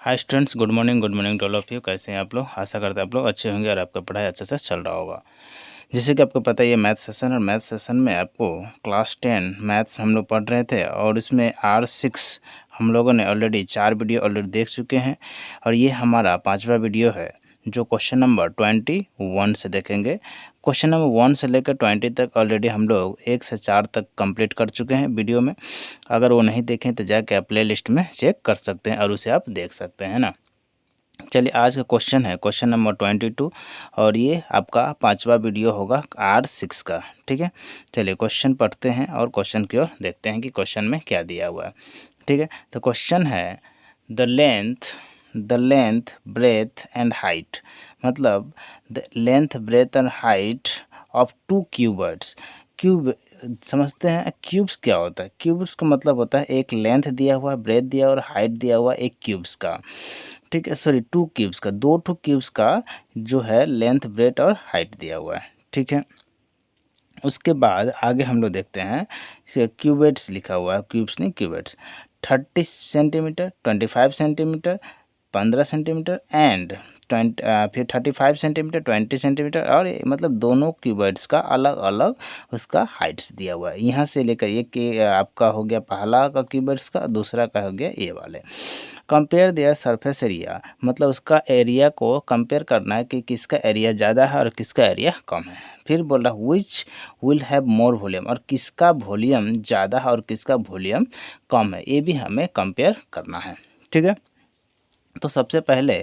Hi students, good morning to all of you. कैसे हैं आप लोग? आशा करते हैं आप लोग अच्छे होंगे और आपका पढ़ाई अच्छे से चल रहा होगा। जैसे कि आपको पता है ये मैथ सेशन, और मैथ सेशन में आपको क्लास 10 मैथ्स हम लोग पढ़ रहे थे, और इसमें R6 हम लोगों ने ऑलरेडी 4 वीडियो ऑलरेडी देख चुके हैं, और ये हमारा 5वां वीडियो है जो क्वेश्चन नंबर 21 से देखेंगे। क्वेश्चन नंबर 1 से लेकर 20 तक ऑलरेडी हम लोग 1 से 4 तक कंप्लीट कर चुके हैं वीडियो में। अगर वो नहीं देखें तो जाके आप प्ले लिस्ट में चेक कर सकते हैं और उसे आप देख सकते हैं ना। चलिए, आज का क्वेश्चन है क्वेश्चन नंबर 22, और ये आपका 5वां वीडियो होगा R6 का। ठीक है, चलिए क्वेश्चन पढ़ते हैं और क्वेश्चन की ओर देखते हैं कि क्वेश्चन में क्या दिया हुआ है। ठीक है, तो क्वेश्चन है the length breadth and height, मतलब the length breadth and height of 2 cuboids. Cube समझते हैं, क्यूब्स क्या होता है? क्यूब्स का मतलब होता है एक लेंथ दिया हुआ है, ब्रेथ दिया हुआ और हाइट दिया हुआ एक क्यूब्स का। ठीक है, सॉरी 2 क्यूब्स का, 2 क्यूब्स का जो है लेंथ ब्रेथ और हाइट दिया हुआ है। ठीक है, उसके बाद आगे हम लोग देखते हैं, क्यूबेट्स लिखा हुआ है, क्यूब्स नहीं क्यूबेट्स। 30 सेंटीमीटर, 25 सेंटीमीटर, 15 सेंटीमीटर एंड 20, फिर 35 सेंटीमीटर, 20 सेंटीमीटर, और मतलब दोनों क्यूबर्ड्स का अलग अलग उसका हाइट्स दिया हुआ है। यहाँ से लेकर ये कि आपका हो गया पहला का क्यूबर्ड्स का, दूसरा का हो गया ये वाले। कंपेयर देयर सरफेस एरिया, मतलब उसका एरिया को कंपेयर करना है कि किसका एरिया ज़्यादा है और किसका एरिया कम है। फिर बोल रहा which will have more volume, और किसका वॉल्यूम ज़्यादा है और किसका वॉल्यूम कम है, ये भी हमें कंपेयर करना है। ठीक है, तो सबसे पहले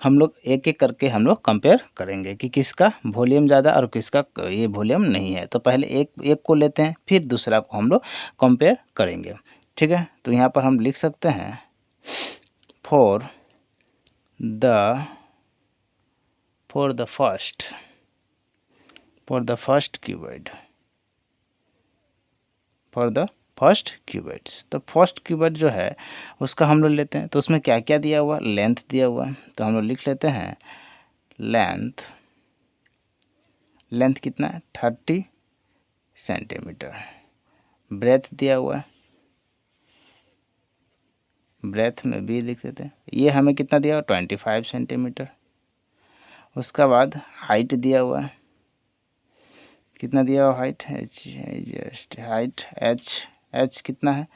हम लोग एक एक करके हम लोग कंपेयर करेंगे कि किसका वॉल्यूम ज़्यादा और किसका ये वॉल्यूम नहीं है। तो पहले एक एक को लेते हैं, फिर दूसरा को हम लोग कंपेयर करेंगे। ठीक है, तो यहाँ पर हम लिख सकते हैं for the first cuboid, तो फर्स्ट क्यूबॉइड जो है उसका हम लोग लेते हैं। तो उसमें क्या क्या दिया हुआ? लेंथ दिया हुआ है, तो हम लोग लिख लेते हैं लेंथ कितना है? 30 सेंटीमीटर। ब्रेथ दिया हुआ है, ब्रेथ में भी लिख देते हैं, ये हमें कितना दिया हुआ? 25 सेंटीमीटर। उसका बाद हाइट दिया हुआ है, कितना दिया हुआ? हाइट एच कितना है?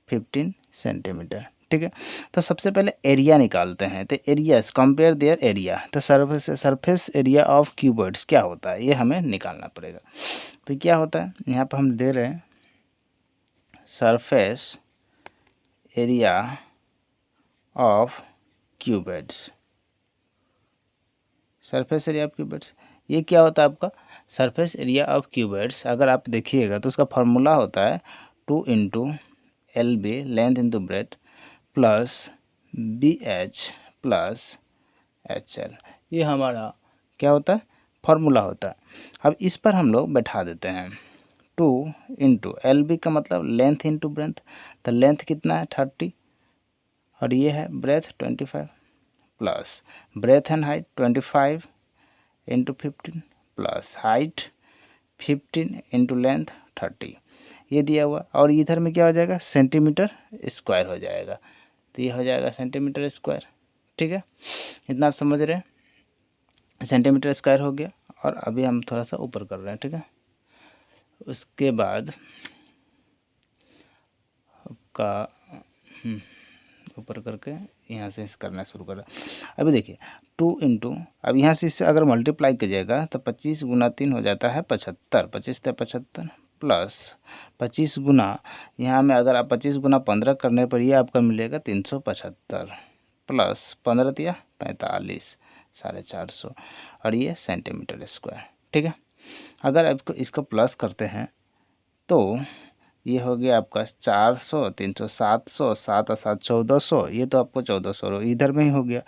15 सेंटीमीटर। ठीक है, तो सबसे पहले एरिया निकालते हैं। तो एरिया कंपेयर देयर एरिया, तो सरफेस एरिया ऑफ क्यूबर्ड्स क्या होता है ये हमें निकालना पड़ेगा। तो क्या होता है, यहाँ पर हम दे रहे हैं surface area of cuboids. Surface area of cuboids ये क्या होता है आपका? सरफेस एरिया ऑफ क्यूबर्ड्स अगर आप देखिएगा तो उसका फार्मूला होता है 2 into LB length into breath plus BH plus HL। ये हमारा क्या होता है? फार्मूला होता है। अब इस पर हम लोग बैठा देते हैं 2 इंटू LB का मतलब लेंथ इंटू ब्रेथ, तो लेंथ कितना है? 30, और ये है breadth 25, plus breadth and height 25 into 15 plus height 15 into length 30, ये दिया हुआ। और इधर में क्या हो जाएगा? सेंटीमीटर स्क्वायर हो जाएगा, तो ये हो जाएगा सेंटीमीटर स्क्वायर। ठीक है, इतना आप समझ रहे हैं? सेंटीमीटर स्क्वायर हो गया, और अभी हम थोड़ा सा ऊपर कर रहे हैं। ठीक है, उसके बाद का ऊपर करके यहाँ से करना शुरू कर रहा है। अभी देखिए 2 इंटू, अब यहाँ से इससे अगर मल्टीप्लाई कीजिएगा तो 25 गुना 3 हो जाता है 75, 25 से 75 प्लस 25 गुना, यहाँ में अगर आप 25 गुना 15 करने पर ये आपका मिलेगा 375 प्लस 15 दिया 45, 450, और ये सेंटीमीटर स्क्वायर। ठीक है, अगर आपको इसको प्लस करते हैं तो ये हो गया आपका 400, 300, 700, 7 और 7 1400, ये तो आपको 1400 इधर में ही हो गया।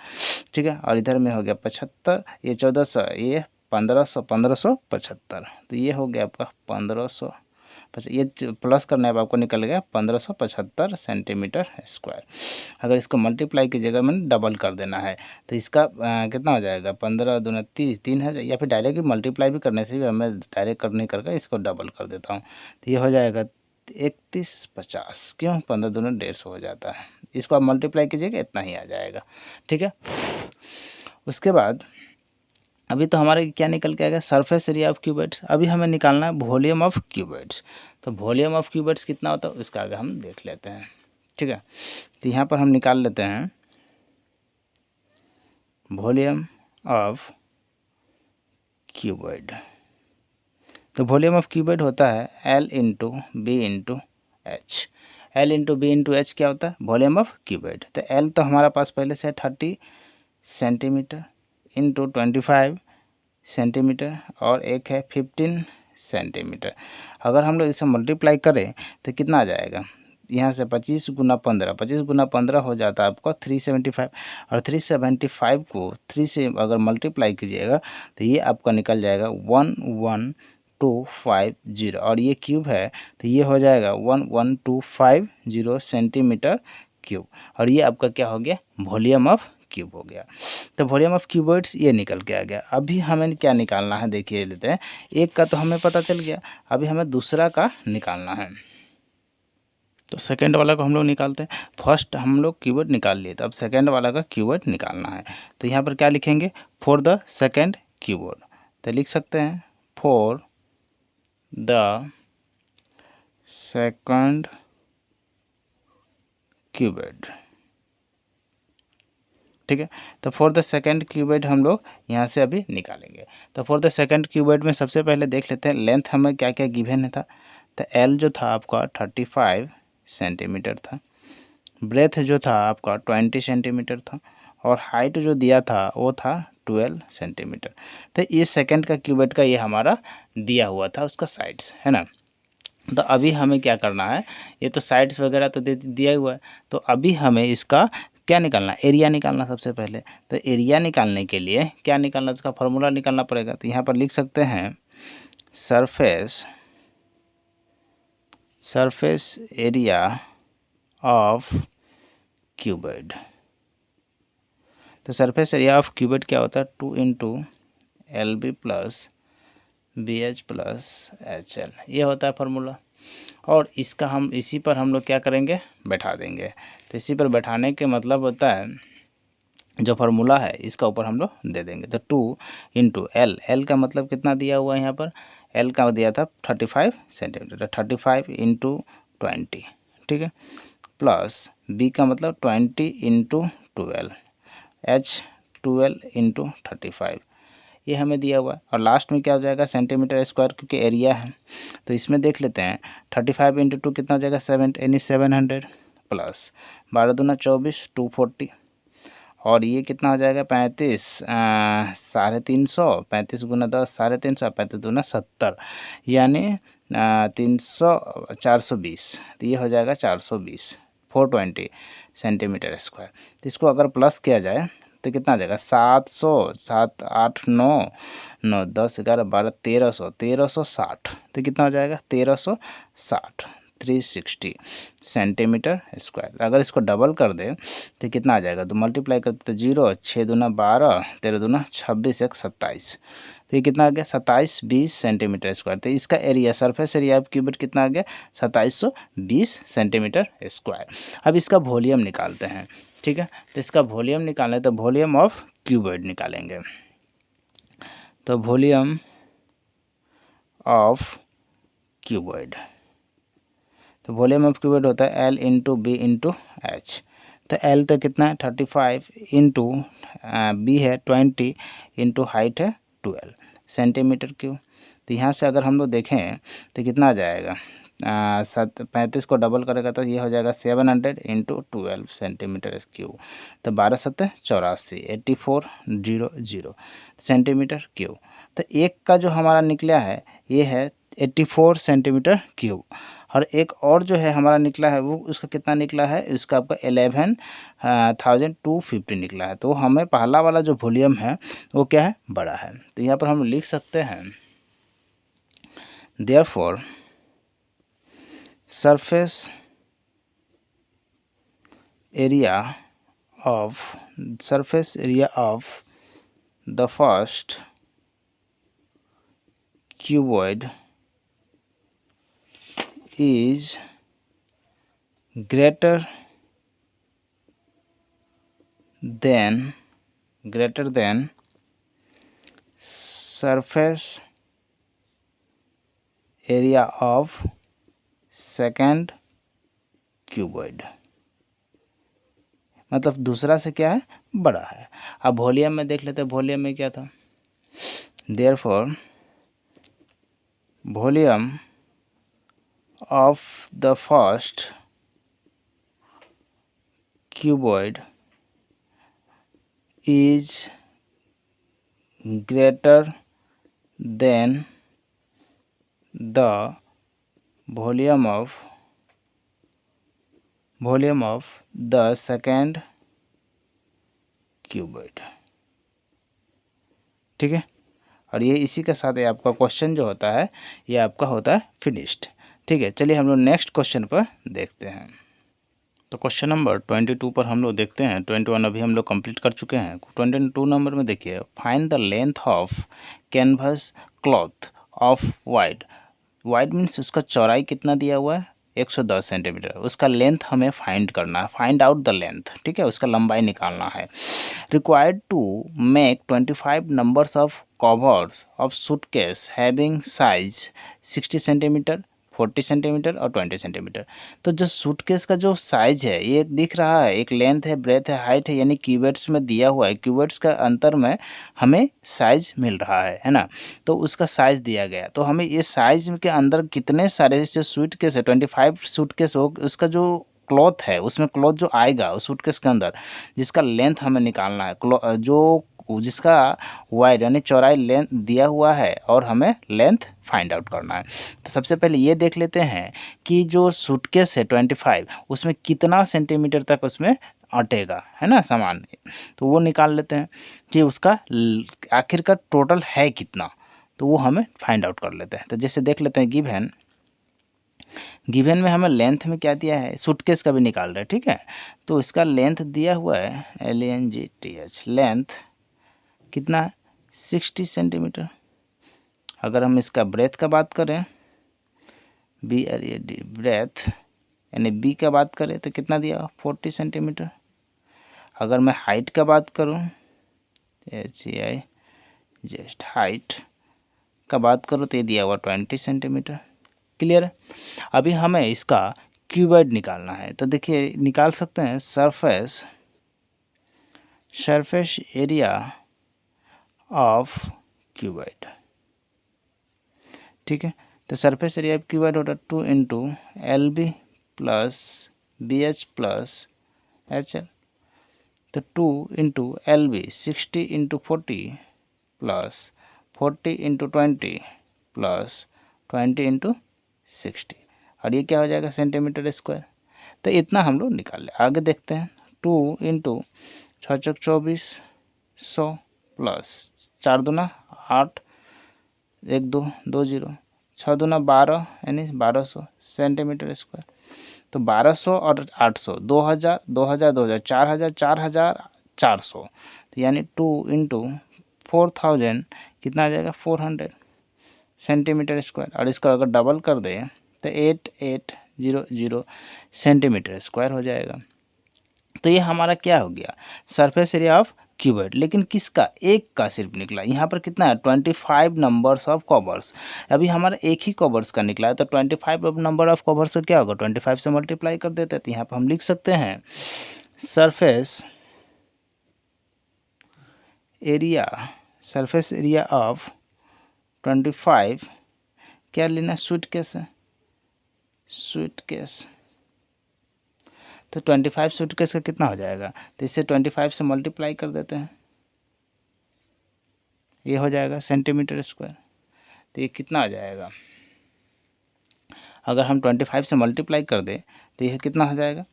ठीक है, और इधर में हो गया 75, ये 1400, ये 1500, 1575, तो ये हो गया आपका 1500। ये प्लस करने पर आपको निकल गया 1575 सेंटीमीटर स्क्वायर। अगर इसको मल्टीप्लाई की जगह में डबल कर देना है तो इसका कितना हो जाएगा? 15 दूना 30, 3 है, या फिर डायरेक्ट मल्टीप्लाई भी करने से भी हमें डायरेक्ट नहीं करके इसको डबल कर देता हूँ, तो ये हो जाएगा 3150। क्यों? 15 दूना 150 हो जाता है, इसको आप मल्टीप्लाई कीजिएगा इतना ही आ जाएगा, ठीक है। उसके बाद अभी तो हमारे क्या निकल के आएगा, सरफेस एरिया ऑफ क्यूबॉइड्स। अभी हमें निकालना है वॉल्यूम ऑफ क्यूबॉइड्स। तो वॉल्यूम ऑफ क्यूबॉइड्स कितना होता है उसका आगे हम देख लेते हैं, ठीक है। तो यहाँ पर हम निकाल लेते हैं वॉल्यूम ऑफ क्यूबॉइड। तो वॉल्यूम ऑफ क्यूबॉइड होता है L into B into H. L into B into H क्या होता है, वॉल्यूम ऑफ क्यूबॉइड। तो L तो हमारा पास पहले से 30 सेंटीमीटर इंटू 25 सेंटीमीटर और एक है 15 सेंटीमीटर। अगर हम लोग इसे मल्टीप्लाई करें तो कितना आ जाएगा, यहाँ से 25 गुना 15, 25 गुना 15 हो जाता है आपको 375, और 375 को 3 से अगर मल्टीप्लाई कीजिएगा तो ये आपका निकल जाएगा 11250, और ये क्यूब है तो ये हो जाएगा 11250 सेंटीमीटर क्यूब, और ये आपका क्या हो गया, वॉल्यूम ऑफ क्यूब हो गया। तो वॉल्यूम ऑफ क्यूबॉइड्स ये निकल के आ गया। अभी हमें क्या निकालना है देखिए लेते हैं, एक का तो हमें पता चल गया, अभी हमें दूसरा का निकालना है। तो सेकंड वाला को हम लोग निकालते हैं। फर्स्ट हम लोग क्यूबॉइड निकाल लिए, तो अब सेकंड वाला का क्यूबॉइड निकालना है। तो यहाँ पर क्या लिखेंगे, फॉर द सेकंड क्यूबॉइड। तो लिख सकते हैं फॉर द सेकंड क्यूबॉइड, ठीक है। तो फॉर द सेकंड क्यूबॉइड हम लोग यहाँ से अभी निकालेंगे। तो फॉर द सेकंड क्यूबॉइड में सबसे पहले देख लेते हैं लेंथ हमें क्या क्या गिवन था। तो एल जो था आपका 35 सेंटीमीटर था, ब्रेथ जो था आपका 20 सेंटीमीटर था, और हाइट जो दिया था वो था 12 सेंटीमीटर। तो ये सेकंड का क्यूबॉइड का ये हमारा दिया हुआ था, उसका साइड्स है ना। तो अभी हमें क्या करना है, ये तो साइड्स वगैरह तो दे दिया हुआ है, तो अभी हमें इसका क्या निकालना, एरिया निकालना सबसे पहले। तो एरिया निकालने के लिए क्या निकालना, इसका फॉर्मूला निकालना पड़ेगा। तो यहाँ पर लिख सकते हैं सरफेस एरिया ऑफ क्यूबॉइड। तो सरफेस एरिया ऑफ क्यूबॉइड क्या होता है, 2 into L B plus B H plus H L, ये होता है फार्मूला। और इसका हम इसी पर हम लोग क्या करेंगे, बैठा देंगे। तो इसी पर बैठाने के मतलब होता है जो फार्मूला है इसका ऊपर हम लोग दे देंगे। तो 2 इंटू एल, एल का मतलब कितना दिया हुआ है यहाँ पर, एल का दिया था 35 सेंटीमीटर, 35 इंटू 20, ठीक है, प्लस बी का मतलब 20 इंटू 12, एच 12 इंटू 35, ये हमें दिया हुआ है। और लास्ट में क्या हो जाएगा, सेंटीमीटर स्क्वायर, क्योंकि एरिया है। तो इसमें देख लेते हैं 35 इंटू 2 कितना हो जाएगा, 7 यानी 700, प्लस 12 दूना 24 240, और ये कितना हो जाएगा 35 350, 35 गुना 10 350, 35 दूना 70, यानी 300 420, तो ये हो जाएगा 420 420 सेंटीमीटर स्क्वायर। तो इसको अगर प्लस किया जाए तो कितना आ जाएगा, 700 7 8 9 9 10 11 12 1360, तो कितना हो जाएगा 1360 360 सेंटीमीटर स्क्वायर। अगर इसको डबल कर दे तो कितना आ जाएगा, तो मल्टीप्लाई करते तो 0 6 दूना 12 13 दूना 26 1 27, तो ये कितना आ गया 2720 सेंटीमीटर स्क्वायर। तो इसका area, surface area of cuboid कितना आ गया 2720 सेंटीमीटर स्क्वायर। अब इसका वॉल्यूम निकालते हैं, ठीक है। तो इसका वॉल्यूम निकालें तो वॉल्यूम ऑफ क्यूबॉइड निकालेंगे। तो वॉल्यूम ऑफ क्यूबॉइड, तो वॉल्यूम ऑफ क्यूबॉइड होता है L into B into H. तो एल तो कितना है 35 इंटू बी है 20 इंटू हाइट है 12 सेंटीमीटर क्यूब। तो यहाँ से अगर हम लोग देखें तो कितना आ जाएगा, 35 को डबल करेगा तो ये हो जाएगा 700 इंटू 12 सेंटीमीटर क्यूब। तो 12 7 84 8400 सेंटीमीटर क्यूब। तो एक का जो हमारा निकला है ये है 84 सेंटीमीटर क्यूब, और एक और जो है हमारा निकला है वो उसका कितना निकला है, इसका आपका 11,250 निकला है। तो हमें पहला वाला जो वॉल्यूम है वो क्या है, बड़ा है। तो यहाँ पर हम लिख सकते हैं therefore surface area of the first cuboid is greater then greater than surface area of second cuboid, मतलब दूसरा से क्या है, बड़ा है। अब वॉल्यूम में देख लेते हैं, वॉल्यूम में क्या था, therefore volume of the first cuboid is greater than the volume of the second cuboid। ठीक है, और ये इसी के साथ ये आपका क्वेश्चन जो होता है ये आपका होता है फिनिश्ड। ठीक है, चलिए हम लोग नेक्स्ट क्वेश्चन पर देखते हैं। तो क्वेश्चन नंबर 22 पर हम लोग देखते हैं। 21 अभी हम लोग कंप्लीट कर चुके हैं। 22 नंबर में देखिए, find the length of canvas cloth of wide. Wide means उसका चौड़ाई कितना दिया हुआ है, 110 सेंटीमीटर। उसका लेंथ हमें फाइंड करना है, फाइंड आउट द लेंथ। ठीक है, उसका लंबाई निकालना है। Required to make 25 numbers of covers of suitcase having size 60 centimetre, 40 centimetre और 20 सेंटीमीटर। तो जो सूटकेस का जो साइज है ये दिख रहा है, एक लेंथ है, ब्रेथ है, हाइट है, यानी कीवर्ड्स में दिया हुआ है। कीवर्ड्स का अंतर में हमें साइज मिल रहा है ना। तो उसका साइज दिया गया, तो हमें ये साइज के अंदर कितने सारे जो सूटकेस है, 25 सूटकेस हो, उसका जो क्लॉथ है, उसमें क्लॉथ जो आएगा उस सूटकेस के अंदर, जिसका लेंथ हमें निकालना है, जो जिसका वाइड यानी चौड़ाई लेंथ दिया हुआ है और हमें लेंथ फाइंड आउट करना है। तो सबसे पहले ये देख लेते हैं कि जो सूटकेस है 25, उसमें कितना सेंटीमीटर तक उसमें अटेगा, है ना सामान। तो वो निकाल लेते हैं कि उसका आखिर का टोटल है कितना, तो वो हमें फाइंड आउट कर लेते हैं। तो जैसे देख लेते हैं, गिवन में हमें लेंथ में क्या दिया है, सूटकेस का भी निकाल रहे हैं। ठीक है, तो इसका लेंथ दिया हुआ है LENGTH, लेंथ कितना है, 60 सेंटीमीटर। अगर हम इसका ब्रेथ का बात करें, BREAD ब्रेथ यानी B का बात करें तो कितना दिया, 40 सेंटीमीटर। अगर मैं हाइट का बात करूं, HEI जस्ट हाइट का बात करूं तो ये दिया हुआ 20 सेंटीमीटर। क्लियर है। अभी हमें इसका क्यूबॉइड निकालना है। तो देखिए निकाल सकते हैं, सरफेस एरिया ऑफ क्यूबॉइड। ठीक है, तो सरफेस एरिया ऑफ क्यूबॉइड होता है 2 into LB plus BH plus HL। तो 2 into LB 60 into 40 plus 40 into 20 plus 20 into 60, और ये क्या हो जाएगा, सेंटीमीटर स्क्वायर। तो इतना हम लोग निकाल लें। आगे देखते हैं, 2 इंटू 6 चौक 24 100 प्लस 4 दूना 8 1 2 2 0 6 दूना 12 यानी 1200 सेंटीमीटर स्क्वायर। तो 1200 और 800, 2000 2000 2000 4000 4000 400, तो यानी 2 इंटू 4000 कितना आ जाएगा, 400 सेंटीमीटर स्क्वायर। और इसको अगर डबल कर दें तो 8800 सेंटीमीटर स्क्वायर हो जाएगा। तो ये हमारा क्या हो गया, सरफेस एरिया ऑफ क्यूबॉइड। लेकिन किसका, एक का सिर्फ निकला। यहाँ पर कितना है, 25 नंबर्स ऑफ कवर्स। अभी हमारा एक ही कवर्स का निकला है, तो 25 नंबर ऑफ कवर्स का क्या होगा, 25 से मल्टीप्लाई कर देते हैं। तो यहाँ पर हम लिख सकते हैं सरफेस एरिया ऑफ 25, क्या लेना, सूटकेस है, सूटकेस। तो 25 सूटकेस का कितना हो जाएगा, तो इससे 25 से मल्टीप्लाई कर देते हैं, ये हो जाएगा सेंटीमीटर स्क्वायर। तो ये कितना आ जाएगा, अगर हम 25 से मल्टीप्लाई कर दें तो ये कितना हो जाएगा,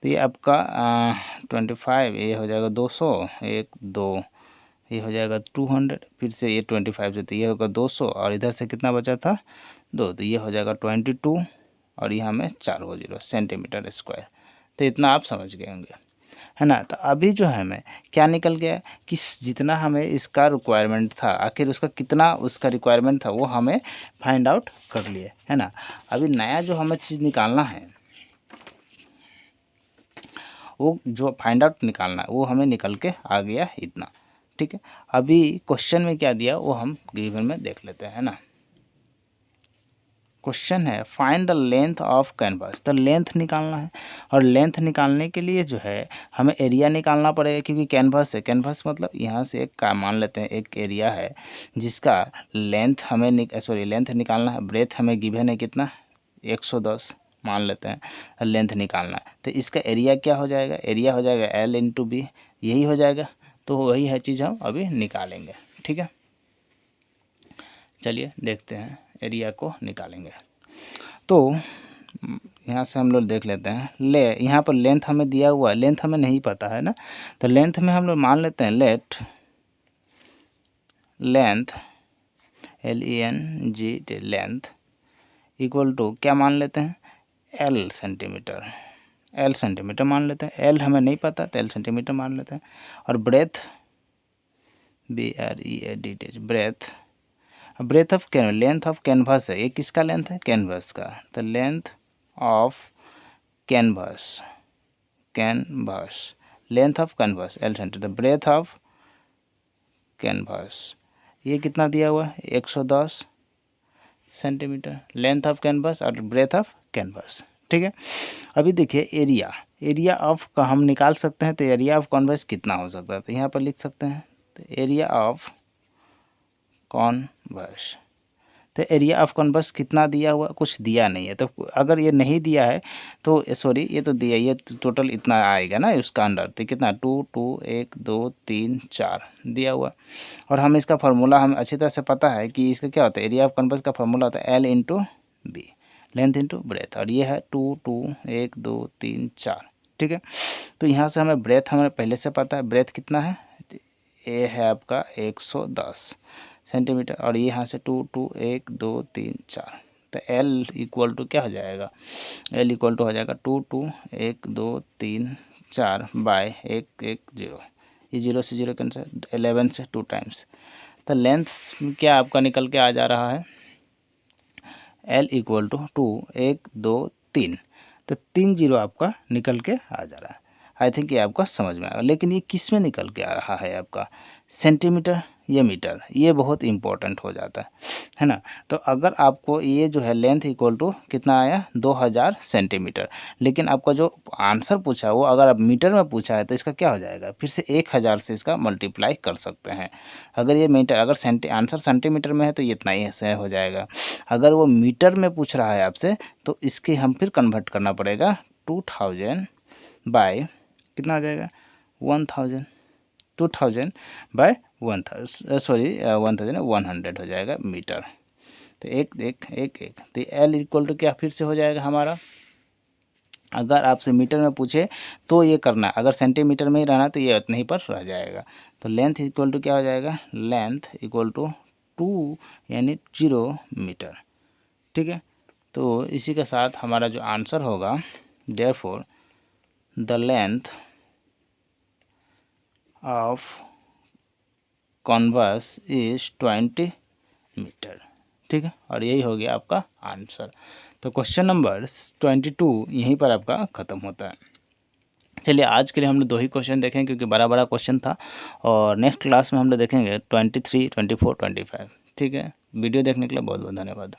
तो ये आपका 25, ये हो जाएगा 200, 1 2, ये हो जाएगा 200, फिर से ये 25 से, तो ये होगा 200, और इधर से कितना बचा था 2, तो ये हो जाएगा 22, और यहाँ में 4 हो 0 सेंटीमीटर स्क्वायर। तो इतना आप समझ गए होंगे, है ना। तो अभी जो है हमें क्या निकल गया कि जितना हमें इसका रिक्वायरमेंट था, आखिर उसका कितना उसका रिक्वायरमेंट था वो हमें फाइंड आउट कर लिए, है ना। अभी नया जो हमें चीज़ निकालना है वो जो फाइंड आउट निकालना है वो हमें निकल के आ गया इतना। ठीक है, अभी क्वेश्चन में क्या दिया वो हम गिवन में देख लेते हैं ना। क्वेश्चन है find the length of canvas, तो लेंथ निकालना है, और लेंथ निकालने के लिए जो है हमें एरिया निकालना पड़ेगा, क्योंकि कैनवास है। कैनवास मतलब यहाँ से एक का मान लेते हैं एक एरिया है जिसका लेंथ हमें लेंथ निकालना है। ब्रेथ हमें गिवन है कितना 110 मान लेते हैं, लेंथ निकालना है। तो इसका एरिया क्या हो जाएगा, एरिया हो जाएगा L इंटू बी, यही हो जाएगा। तो वही है चीज़ हम अभी निकालेंगे। ठीक है, चलिए देखते हैं एरिया को निकालेंगे। तो यहाँ से हम लोग देख लेते हैं, यहाँ पर लेंथ हमें दिया हुआ है, लेंथ हमें नहीं पता है ना, तो लेंथ में हम लोग मान लेते हैं length LENGT length equal to क्या मान लेते हैं L सेंटीमीटर, L सेंटीमीटर मान लेते हैं। L हमें नहीं पता तो L सेंटीमीटर मान लेते हैं। और breadth BREADT breadth of canvas, length of canvas है, ये किसका लेंथ है कैनवास का, तो length of canvas length of canvas L centimetre, breadth of canvas ये कितना दिया हुआ है 110 सेंटीमीटर, लेंथ ऑफ कैनवास और ब्रेथ ऑफ कैनवास। ठीक है, अभी देखिए एरिया ऑफ का हम निकाल सकते हैं, तो एरिया ऑफ कैनवास कितना हो सकता है, तो यहाँ पर लिख सकते हैं, तो एरिया ऑफ कॉन्वर्स, तो एरिया ऑफ कॉन्वर्स कितना दिया हुआ, कुछ दिया नहीं है। तो अगर ये नहीं दिया है तो सॉरी ये तो दिया, ये टोटल इतना आएगा ना उसका अंडर, तो कितना 2 2 1 2 3 4 दिया हुआ। और हम इसका फार्मूला हम अच्छी तरह से पता है कि इसका क्या होता है, एरिया ऑफ कॉन्वर्स का फार्मूला होता है L into B, length into breadth, और ये है 2 2 1 2 3 4। ठीक है, तो यहाँ से हमें ब्रेथ हमें पहले से पता है, ब्रेथ कितना है, ये है आपका 110 सेंटीमीटर, और ये यहाँ से 2 2 1 2 3 4, तो L इक्वल टू क्या हो जाएगा, L इक्वल टू हो जाएगा 2 2 1 2 3 4 बाय 1 1 0, ये 0 से 0 कैंसिल, 11 से 2 टाइम्स, तो लेंथ क्या आपका निकल के आ जा रहा है L इक्वल टू 2 1 2 3, तो 3 0 आपका निकल के आ जा रहा है। आई थिंक ये आपका समझ में आएगा, लेकिन ये किस में निकल के आ रहा है आपका सेंटीमीटर या मीटर, ये बहुत इंपॉर्टेंट हो जाता है ना। तो अगर आपको ये जो है लेंथ इक्वल टू कितना आया 2000 सेंटीमीटर, लेकिन आपका जो आंसर पूछा वो अगर आप मीटर में पूछा है तो इसका क्या हो जाएगा, फिर से 1000 से इसका मल्टीप्लाई कर सकते हैं। अगर ये मीटर, अगर आंसर सेंटीमीटर में है तो ये इतना ही से हो जाएगा। अगर वो मीटर में पूछ रहा है आपसे तो इसके हम फिर कन्वर्ट करना पड़ेगा 2000 बाय कितना आ जाएगा 2000 बाय 1100 हो जाएगा मीटर, तो एक तो L इक्वल टू क्या फिर से हो जाएगा हमारा, अगर आपसे मीटर में पूछे तो ये करना है, अगर सेंटीमीटर में ही रहना तो ये उतने ही पर रह जाएगा। तो लेंथ इक्वल टू क्या हो जाएगा, लेंथ इक्वल टू 2 यानी 0 मीटर। ठीक है, तो इसी के साथ हमारा जो आंसर होगा therefore the length of canvas is 20 metre. ठीक है, और यही हो गया आपका आंसर। तो क्वेश्चन नंबर 22 यहीं पर आपका ख़त्म होता है। चलिए आज के लिए हम लोग 2 ही क्वेश्चन देखें क्योंकि बड़ा बड़ा क्वेश्चन था, और नेक्स्ट क्लास में हम लोग देखेंगे 23, 24, 25। ठीक है, वीडियो देखने के लिए बहुत बहुत धन्यवाद।